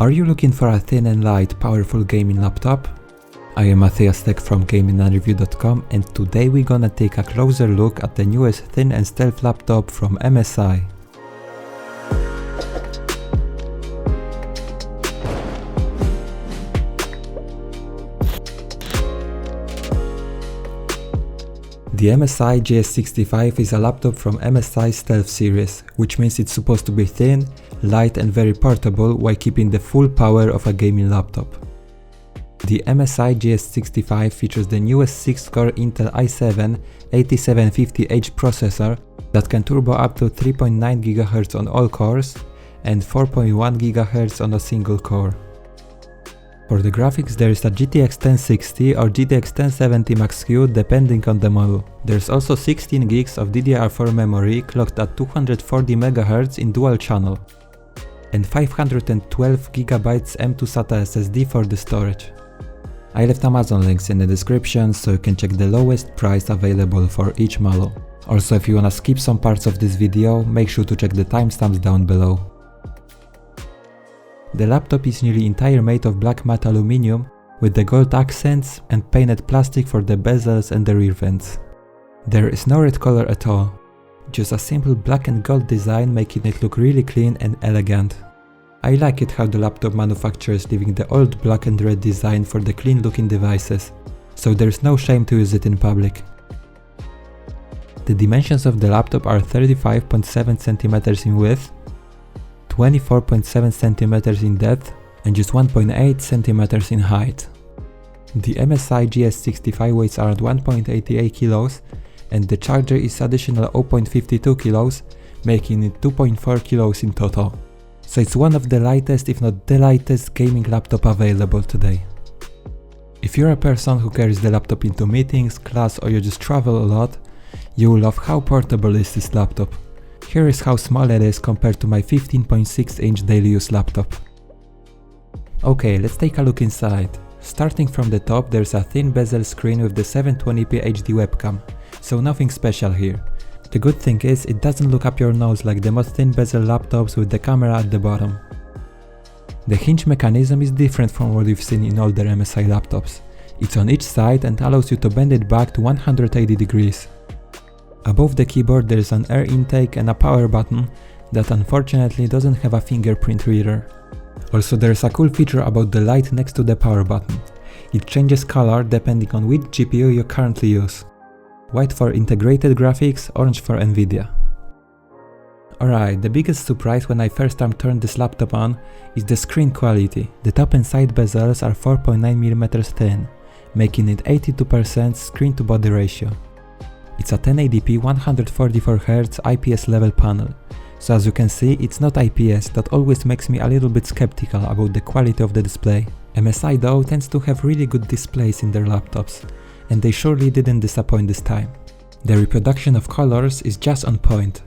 Are you looking for a thin and light, powerful gaming laptop? I am Mathias from gamingandreview.com, and today we're gonna take a closer look at the newest thin and stealth laptop from MSI. The MSI GS65 is a laptop from MSI Stealth series, which means it's supposed to be thin, light and very portable while keeping the full power of a gaming laptop. The MSI GS65 features the newest 6-core Intel i7-8750H processor that can turbo up to 3.9 GHz on all cores and 4.1 GHz on a single core. For the graphics, there is a GTX 1060 or GTX 1070 Max-Q depending on the model. There's also 16 GB of DDR4 memory clocked at 240 MHz in dual channel and 512 GB M2 SATA SSD for the storage. I left Amazon links in the description so you can check the lowest price available for each model. Also, if you wanna skip some parts of this video, make sure to check the timestamps down below. The laptop is nearly entirely made of black matte aluminum with the gold accents and painted plastic for the bezels and the rear vents. There is no red color at all, just a simple black and gold design making it look really clean and elegant. I like it how the laptop manufacturer is leaving the old black and red design for the clean looking devices, so there's no shame to use it in public. The dimensions of the laptop are 35.7 cm in width, 24.7 cm in depth and just 1.8 cm in height. The MSI GS65 weighs around 1.88 kilos and the charger is additional 0.52 kilos, making it 2.4 kilos in total. So it's one of the lightest, if not the lightest, gaming laptop available today. If you're a person who carries the laptop into meetings, class or you just travel a lot, you will love how portable is this laptop. Here is how small it is compared to my 15.6-inch daily use laptop. Okay, let's take a look inside. Starting from the top, there's a thin bezel screen with the 720p HD webcam, so nothing special here. The good thing is it doesn't look up your nose like the most thin bezel laptops with the camera at the bottom. The hinge mechanism is different from what you've seen in older MSI laptops. It's on each side and allows you to bend it back to 180 degrees. Above the keyboard there is an air intake and a power button that unfortunately doesn't have a fingerprint reader. Also, there is a cool feature about the light next to the power button. It changes color depending on which GPU you currently use. White for integrated graphics, orange for Nvidia. Alright, the biggest surprise when I first time turned this laptop on is the screen quality. The top and side bezels are 4.9mm thin, making it 82% screen to body ratio. It's a 1080p 144Hz IPS level panel, so as you can see it's not IPS. That always makes me a little bit skeptical about the quality of the display. MSI though tends to have really good displays in their laptops, and they surely didn't disappoint this time. The reproduction of colors is just on point.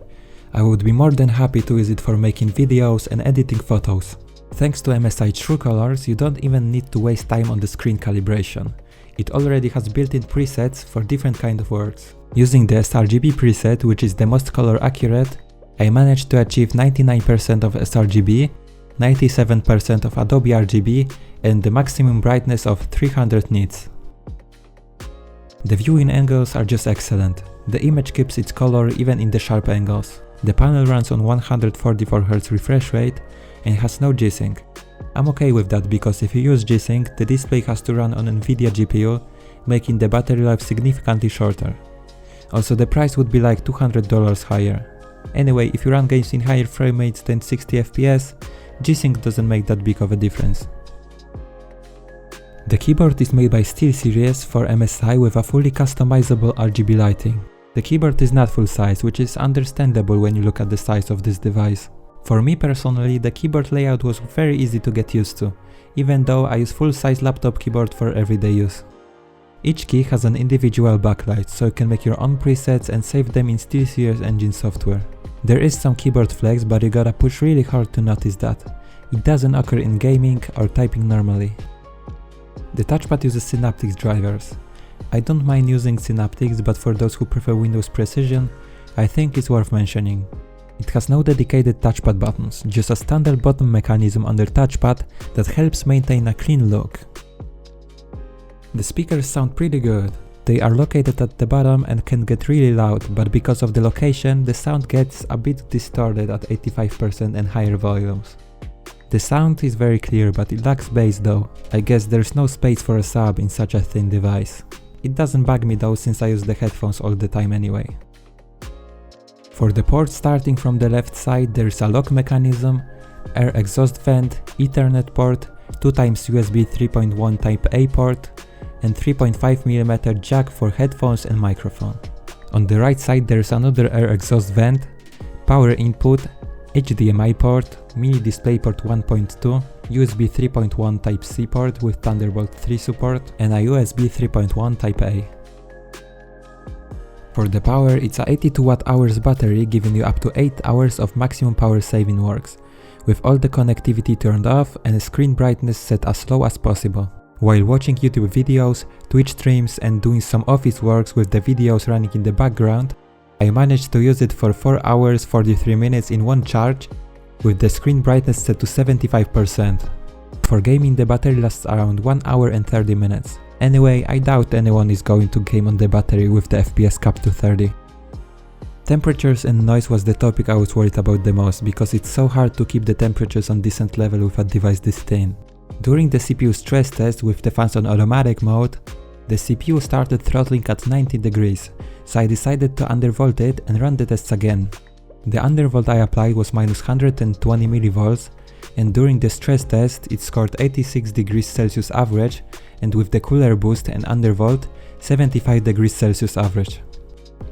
I would be more than happy to use it for making videos and editing photos. Thanks to MSI True Colors, you don't even need to waste time on the screen calibration. It already has built-in presets for different kind of works. Using the sRGB preset, which is the most color accurate, I managed to achieve 99% of sRGB, 97% of Adobe RGB and the maximum brightness of 300 nits. The viewing angles are just excellent. The image keeps its color even in the sharp angles. The panel runs on 144Hz refresh rate and has no G-Sync. I'm okay with that because if you use G-Sync, the display has to run on Nvidia GPU, making the battery life significantly shorter. Also, the price would be like $200 higher. Anyway, if you run games in higher frame rates than 60 FPS, G-Sync doesn't make that big of a difference. The keyboard is made by SteelSeries for MSI with a fully customizable RGB lighting. The keyboard is not full size, which is understandable when you look at the size of this device. For me personally, the keyboard layout was very easy to get used to, even though I use full-size laptop keyboard for everyday use. Each key has an individual backlight, so you can make your own presets and save them in SteelSeries engine software. There is some keyboard flex, but you gotta push really hard to notice that. It doesn't occur in gaming or typing normally. The touchpad uses Synaptics drivers. I don't mind using Synaptics, but for those who prefer Windows precision, I think it's worth mentioning. It has no dedicated touchpad buttons, just a standard button mechanism under touchpad that helps maintain a clean look. The speakers sound pretty good. They are located at the bottom and can get really loud, but because of the location, the sound gets a bit distorted at 85% and higher volumes. The sound is very clear, but it lacks bass though. I guess there's no space for a sub in such a thin device. It doesn't bug me though, since I use the headphones all the time anyway. For the port starting from the left side, there is a lock mechanism, air exhaust vent, Ethernet port, 2x USB 3.1 Type A port, and 3.5mm jack for headphones and microphone. On the right side there is another air exhaust vent, power input, HDMI port, mini DisplayPort 1.2, USB 3.1 Type-C port with Thunderbolt 3 support, and a USB 3.1 Type A. For the power, it's a 82 Wh battery giving you up to 8 hours of maximum power saving works, with all the connectivity turned off and screen brightness set as low as possible. While watching YouTube videos, Twitch streams and doing some office works with the videos running in the background, I managed to use it for 4 hours 43 minutes in one charge, with the screen brightness set to 75%. For gaming the battery lasts around 1 hour and 30 minutes. Anyway, I doubt anyone is going to game on the battery with the FPS cap to 30. Temperatures and noise was the topic I was worried about the most, because it's so hard to keep the temperatures on decent level with a device this thin. During the CPU stress test with the fans on automatic mode, the CPU started throttling at 90 degrees, so I decided to undervolt it and run the tests again. The undervolt I applied was minus 120 mV, and during the stress test it scored 86 degrees Celsius average, and with the cooler boost and undervolt, 75 degrees Celsius average.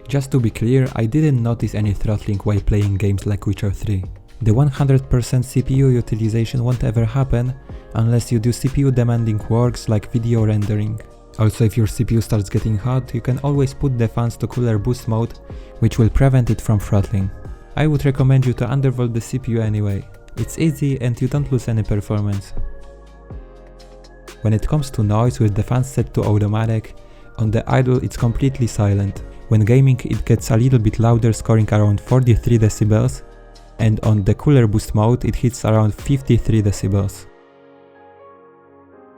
Just to be clear, I didn't notice any throttling while playing games like Witcher 3. The 100% CPU utilization won't ever happen unless you do CPU demanding works like video rendering. Also, if your CPU starts getting hot, you can always put the fans to cooler boost mode, which will prevent it from throttling. I would recommend you to undervolt the CPU anyway. It's easy and you don't lose any performance. When it comes to noise with the fans set to automatic, on the idle it's completely silent. When gaming it gets a little bit louder, scoring around 43 decibels, and on the cooler boost mode it hits around 53 decibels.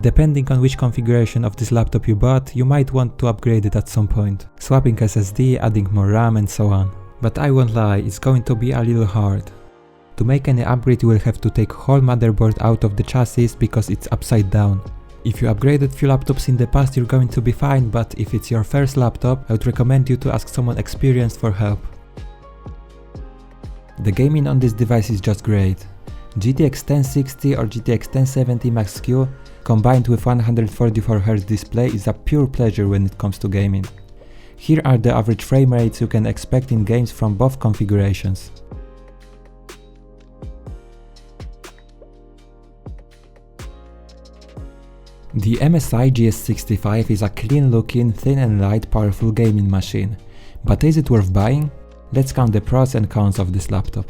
Depending on which configuration of this laptop you bought, you might want to upgrade it at some point, swapping SSD, adding more RAM and so on. But I won't lie, it's going to be a little hard. To make any upgrade you will have to take whole motherboard out of the chassis because it's upside down. If you upgraded few laptops in the past you're going to be fine, but if it's your first laptop, I would recommend you to ask someone experienced for help. The gaming on this device is just great. GTX 1060 or GTX 1070 Max-Q combined with 144Hz display is a pure pleasure when it comes to gaming. Here are the average frame rates you can expect in games from both configurations. The MSI GS65 is a clean looking, thin and light, powerful gaming machine. But is it worth buying? Let's count the pros and cons of this laptop.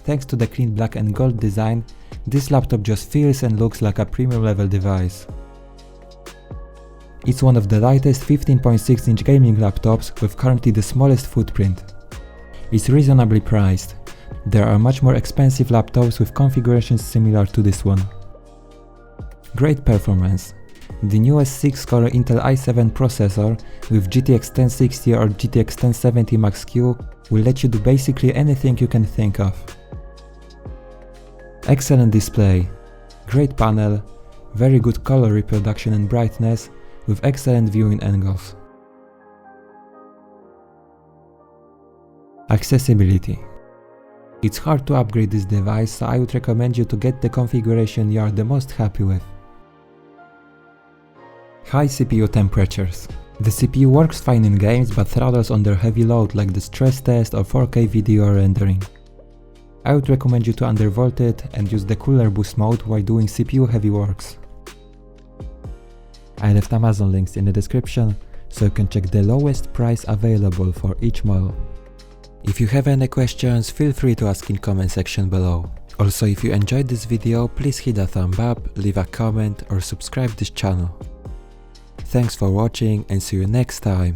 Thanks to the clean black and gold design, this laptop just feels and looks like a premium level device. It's one of the lightest 15.6-inch gaming laptops with currently the smallest footprint. It's reasonably priced. There are much more expensive laptops with configurations similar to this one. Great performance. The newest 6-core Intel i7 processor with GTX 1060 or GTX 1070 Max-Q will let you do basically anything you can think of. Excellent display, great panel, very good color reproduction and brightness, with excellent viewing angles. Accessibility. It's hard to upgrade this device, so I would recommend you to get the configuration you are the most happy with. High CPU temperatures. The CPU works fine in games but throttles under heavy load like the stress test or 4K video rendering. I would recommend you to undervolt it and use the cooler boost mode while doing CPU heavy works. I left Amazon links in the description so you can check the lowest price available for each model. If you have any questions, feel free to ask in comment section below. Also, if you enjoyed this video, please hit a thumb up, leave a comment or subscribe this channel. Thanks for watching and see you next time.